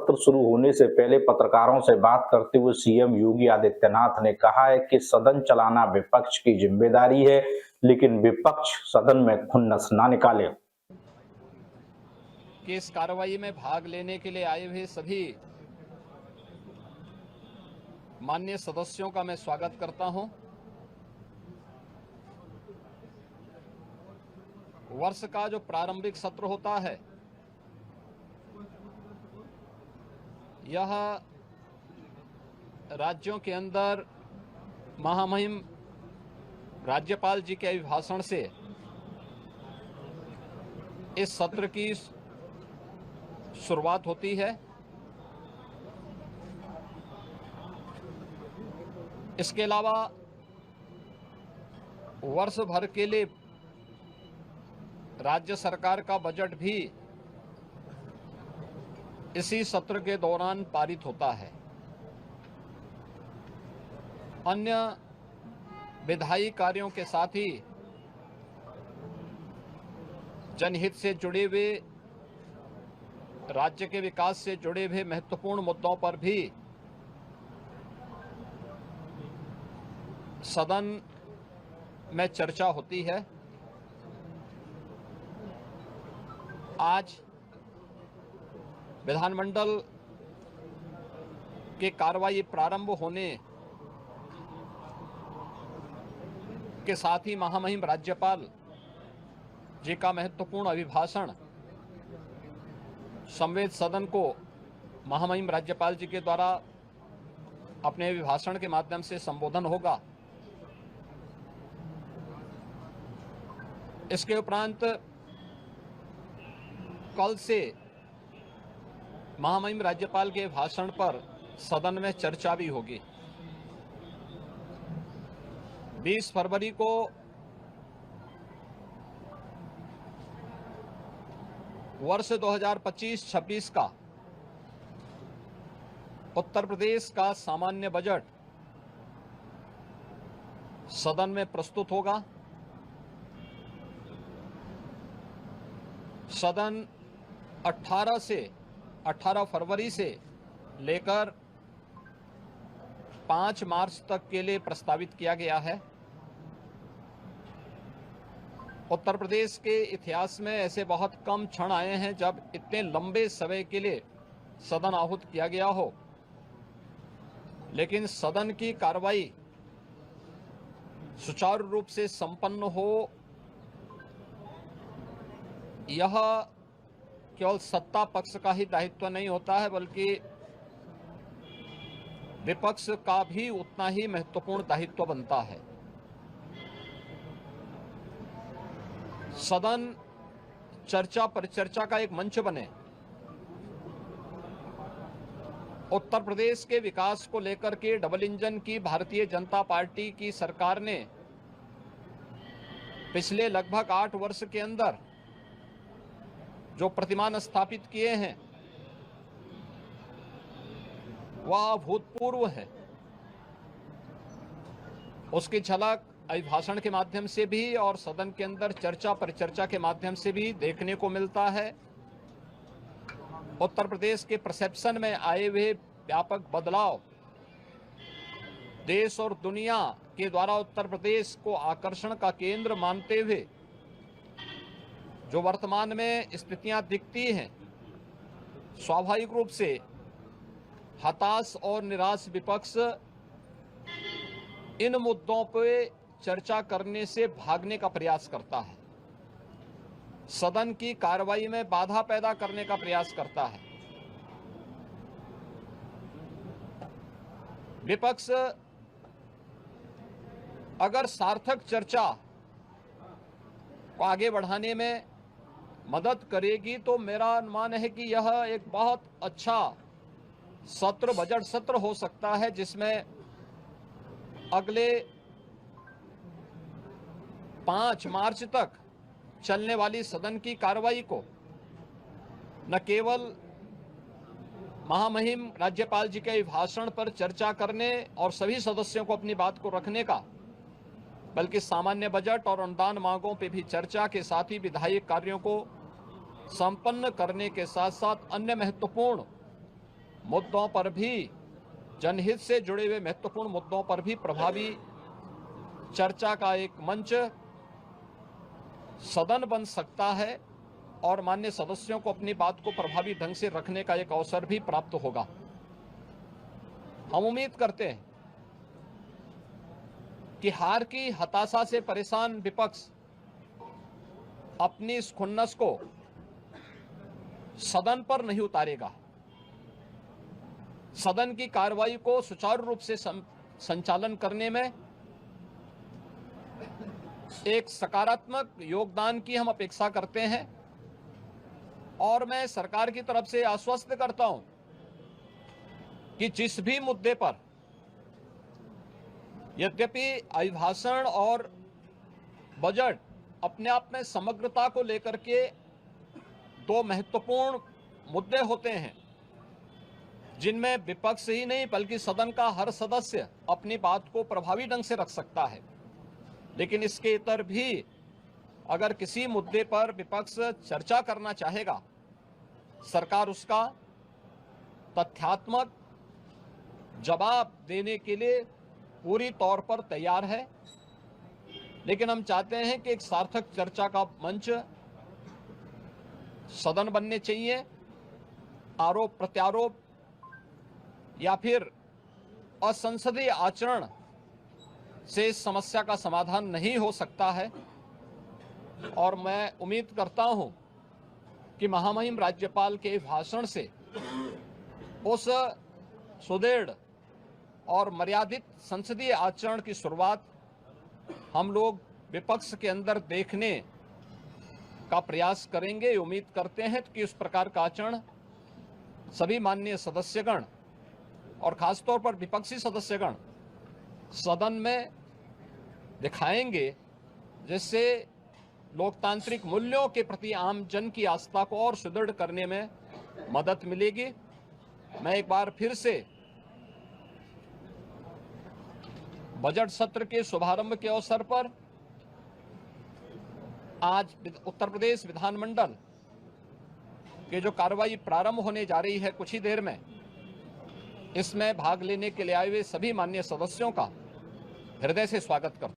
सत्र शुरू होने से पहले पत्रकारों से बात करते हुए सीएम योगी आदित्यनाथ ने कहा है कि सदन चलाना विपक्ष की जिम्मेदारी है, लेकिन विपक्ष सदन में खुन्नस ना निकाले। कि इस कार्रवाई में भाग लेने के लिए आए हुए सभी माननीय सदस्यों का मैं स्वागत करता हूं। वर्ष का जो प्रारंभिक सत्र होता है, यह राज्यों के अंदर महामहिम राज्यपाल जी के अभिभाषण से इस सत्र की शुरुआत होती है। इसके अलावा वर्ष भर के लिए राज्य सरकार का बजट भी इसी सत्र के दौरान पारित होता है। अन्य विधायी कार्यों के साथ ही जनहित से जुड़े हुए, राज्य के विकास से जुड़े हुए महत्वपूर्ण मुद्दों पर भी सदन में चर्चा होती है। आज विधानमंडल की कार्रवाई प्रारंभ होने के साथ ही महामहिम राज्यपाल जी का महत्वपूर्ण अभिभाषण संवेद सदन को महामहिम राज्यपाल जी के द्वारा अपने अभिभाषण के माध्यम से संबोधन होगा। इसके उपरांत कल से महामहिम राज्यपाल के भाषण पर सदन में चर्चा भी होगी। 20 फरवरी को वर्ष 2025-26 का उत्तर प्रदेश का सामान्य बजट सदन में प्रस्तुत होगा। सदन 18 फरवरी से लेकर 5 मार्च तक के लिए प्रस्तावित किया गया है। उत्तर प्रदेश के इतिहास में ऐसे बहुत कम क्षण आए हैं जब इतने लंबे समय के लिए सदन आहूत किया गया हो, लेकिन सदन की कार्रवाई सुचारू रूप से संपन्न हो, यह केवल सत्ता पक्ष का ही दायित्व नहीं होता है, बल्कि विपक्ष का भी उतना ही महत्वपूर्ण दायित्व बनता है। सदन चर्चा परिचर्चा का एक मंच बने। उत्तर प्रदेश के विकास को लेकर के डबल इंजन की भारतीय जनता पार्टी की सरकार ने पिछले लगभग 8 वर्ष के अंदर जो प्रतिमान स्थापित किए हैं वह अभूतपूर्व है। उसकी झलक अभिभाषण के माध्यम से भी और सदन के अंदर चर्चा परिचर्चा के माध्यम से भी देखने को मिलता है। उत्तर प्रदेश के परसेप्शन में आए हुए व्यापक बदलाव देश और दुनिया के द्वारा उत्तर प्रदेश को आकर्षण का केंद्र मानते हुए जो वर्तमान में स्थितियां दिखती हैं, स्वाभाविक रूप से हताश और निराश विपक्ष इन मुद्दों पे चर्चा करने से भागने का प्रयास करता है, सदन की कार्रवाई में बाधा पैदा करने का प्रयास करता है। विपक्ष अगर सार्थक चर्चा को आगे बढ़ाने में मदद करेगी तो मेरा अनुमान है कि यह एक बहुत अच्छा सत्र, बजट सत्र हो सकता है, जिसमें अगले 5 मार्च तक चलने वाली सदन की कार्रवाई को न केवल महामहिम राज्यपाल जी के अभिभाषण पर चर्चा करने और सभी सदस्यों को अपनी बात को रखने का, बल्कि सामान्य बजट और अनुदान मांगों पर भी चर्चा के साथ ही विधायी कार्यों को संपन्न करने के साथ साथ अन्य महत्वपूर्ण मुद्दों पर भी, जनहित से जुड़े हुए महत्वपूर्ण मुद्दों पर भी प्रभावी चर्चा का एक मंच सदन बन सकता है और माननीय सदस्यों को अपनी बात को प्रभावी ढंग से रखने का एक अवसर भी प्राप्त होगा। हम उम्मीद करते हैं कि हार की हताशा से परेशान विपक्ष अपनी इस खुन्नस को सदन पर नहीं उतारेगा। सदन की कार्रवाई को सुचारू रूप से संचालन करने में एक सकारात्मक योगदान की हम अपेक्षा करते हैं और मैं सरकार की तरफ से आश्वस्त करता हूं कि जिस भी मुद्दे पर, यद्यपि अभिभाषण और बजट अपने आप में समग्रता को लेकर के दो महत्वपूर्ण मुद्दे होते हैं जिनमें विपक्ष ही नहीं बल्कि सदन का हर सदस्य अपनी बात को प्रभावी ढंग से रख सकता है, लेकिन इसके इतर भी अगर किसी मुद्दे पर विपक्ष चर्चा करना चाहेगा, सरकार उसका तथ्यात्मक जवाब देने के लिए पूरी तौर पर तैयार है। लेकिन हम चाहते हैं कि एक सार्थक चर्चा का मंच सदन बनने चाहिए। आरोप प्रत्यारोप या फिर असंसदीय आचरण से इस समस्या का समाधान नहीं हो सकता है और मैं उम्मीद करता हूं कि महामहिम राज्यपाल के भाषण से उस सुदृढ़ और मर्यादित संसदीय आचरण की शुरुआत हम लोग विपक्ष के अंदर देखने का प्रयास करेंगे। उम्मीद करते हैं कि उस प्रकार का आचरण सभी माननीय सदस्यगण और खासतौर पर विपक्षी सदस्यगण सदन में दिखाएंगे, जिससे लोकतांत्रिक मूल्यों के प्रति आम जन की आस्था को और सुदृढ़ करने में मदद मिलेगी। मैं एक बार फिर से बजट सत्र के शुभारंभ के अवसर पर आज उत्तर प्रदेश विधानमंडल के जो कार्रवाई प्रारंभ होने जा रही है कुछ ही देर में, इसमें भाग लेने के लिए आए हुए सभी माननीय सदस्यों का हृदय से स्वागत करता हूं।